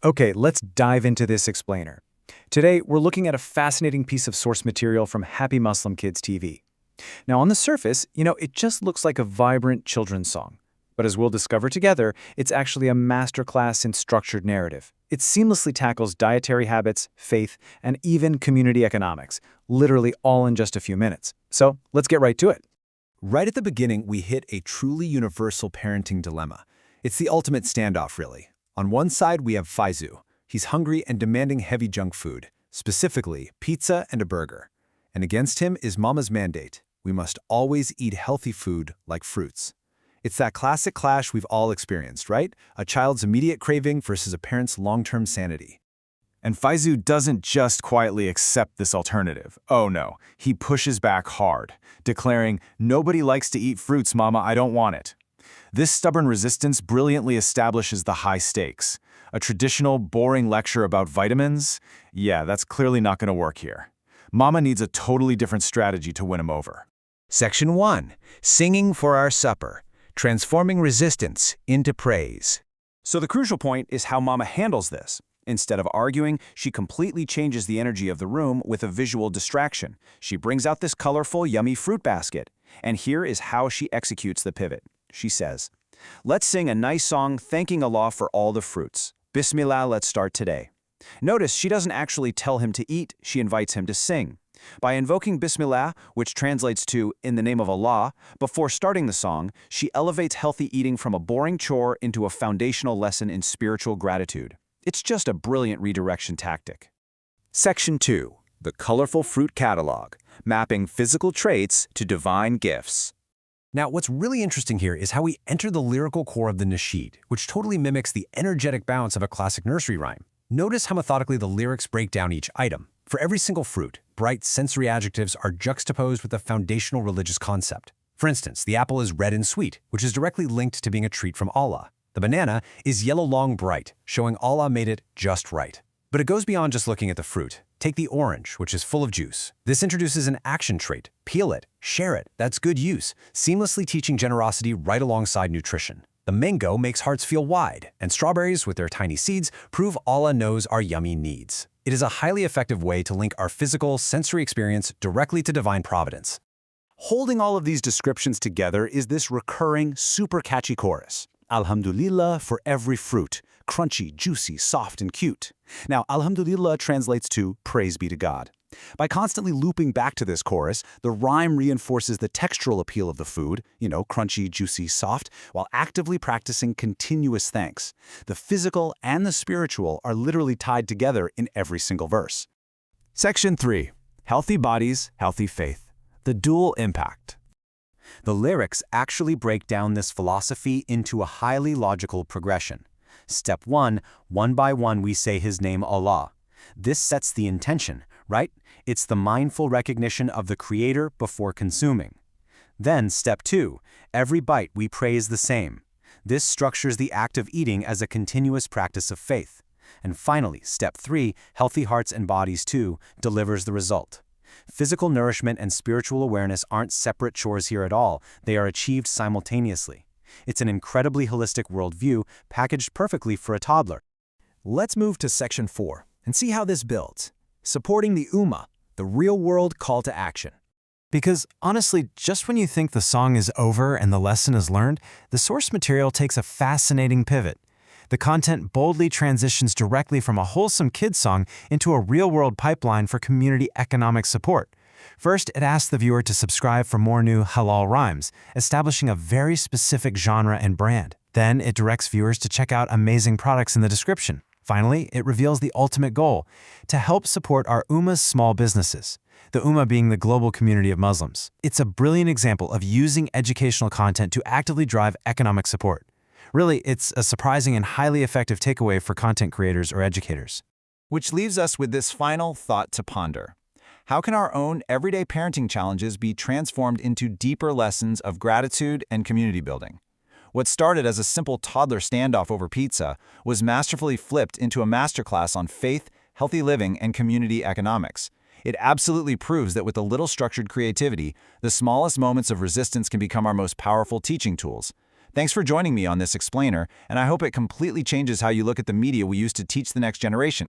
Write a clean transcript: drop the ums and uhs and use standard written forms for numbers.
Okay, let's dive into this explainer. Today, we're looking at a fascinating piece of source material from Happy Muslim Kids TV. Now, on the surface, it just looks like a vibrant children's song. But as we'll discover together, it's actually a masterclass in structured narrative. It seamlessly tackles dietary habits, faith, and even community economics, literally all in just a few minutes. So let's get right to it. Right at the beginning, we hit a truly universal parenting dilemma. It's the ultimate standoff, really. On one side, we have Faizu. He's hungry and demanding heavy junk food, specifically pizza and a burger. And against him is Mama's mandate. We must always eat healthy food like fruits. It's that classic clash we've all experienced, right? A child's immediate craving versus a parent's long-term sanity. And Faizu doesn't just quietly accept this alternative. Oh no, he pushes back hard, declaring, "Nobody likes to eat fruits, Mama, I don't want it." This stubborn resistance brilliantly establishes the high stakes. A traditional, boring lecture about vitamins? Yeah, that's clearly not going to work here. Mama needs a totally different strategy to win him over. Section 1. Singing for our supper. Transforming resistance into praise. So the crucial point is how Mama handles this. Instead of arguing, she completely changes the energy of the room with a visual distraction. She brings out this colorful, yummy fruit basket. And here is how she executes the pivot. She says, "Let's sing a nice song thanking Allah for all the fruits. Bismillah, let's start today." Notice she doesn't actually tell him to eat, she invites him to sing. By invoking Bismillah, which translates to "in the name of Allah," before starting the song, she elevates healthy eating from a boring chore into a foundational lesson in spiritual gratitude. It's just a brilliant redirection tactic. Section 2. The colorful fruit catalog. Mapping physical traits to divine gifts. Now, what's really interesting here is how we enter the lyrical core of the Nasheed, which totally mimics the energetic bounce of a classic nursery rhyme. Notice how methodically the lyrics break down each item. For every single fruit, bright sensory adjectives are juxtaposed with a foundational religious concept. For instance, the apple is red and sweet, which is directly linked to being a treat from Allah. The banana is yellow long bright, showing Allah made it just right. But it goes beyond just looking at the fruit. Take the orange, which is full of juice. This introduces an action trait. Peel it, share it, that's good use, seamlessly teaching generosity right alongside nutrition. The mango makes hearts feel wide, and strawberries, with their tiny seeds, prove Allah knows our yummy needs. It is a highly effective way to link our physical, sensory experience directly to divine providence. Holding all of these descriptions together is this recurring, super catchy chorus. Alhamdulillah for every fruit, crunchy, juicy, soft, and cute. Now, Alhamdulillah translates to praise be to God. By constantly looping back to this chorus, the rhyme reinforces the textural appeal of the food, crunchy, juicy, soft, while actively practicing continuous thanks. The physical and the spiritual are literally tied together in every single verse. Section 3. Healthy bodies, healthy faith. The dual impact. The lyrics actually break down this philosophy into a highly logical progression. Step 1, one by one we say His name Allah. This sets the intention, right? It's the mindful recognition of the Creator before consuming. Then step 2, every bite we praise the same. This structures the act of eating as a continuous practice of faith. And finally, step 3, healthy hearts and bodies too, delivers the result. Physical nourishment and spiritual awareness aren't separate chores here at all, they are achieved simultaneously. It's an incredibly holistic worldview packaged perfectly for a toddler. Let's move to Section 4 and see how this builds. Supporting the Ummah, the real-world call to action. Because honestly, just when you think the song is over and the lesson is learned, the source material takes a fascinating pivot. The content boldly transitions directly from a wholesome kids song into a real-world pipeline for community economic support. First, it asks the viewer to subscribe for more new halal rhymes, establishing a very specific genre and brand. Then, it directs viewers to check out amazing products in the description. Finally, it reveals the ultimate goal, to help support our Ummah's small businesses, the Ummah being the global community of Muslims. It's a brilliant example of using educational content to actively drive economic support. Really, it's a surprising and highly effective takeaway for content creators or educators. Which leaves us with this final thought to ponder. How can our own everyday parenting challenges be transformed into deeper lessons of gratitude and community building? What started as a simple toddler standoff over pizza was masterfully flipped into a masterclass on faith, healthy living, and community economics. It absolutely proves that with a little structured creativity, the smallest moments of resistance can become our most powerful teaching tools. Thanks for joining me on this explainer, and I hope it completely changes how you look at the media we use to teach the next generation.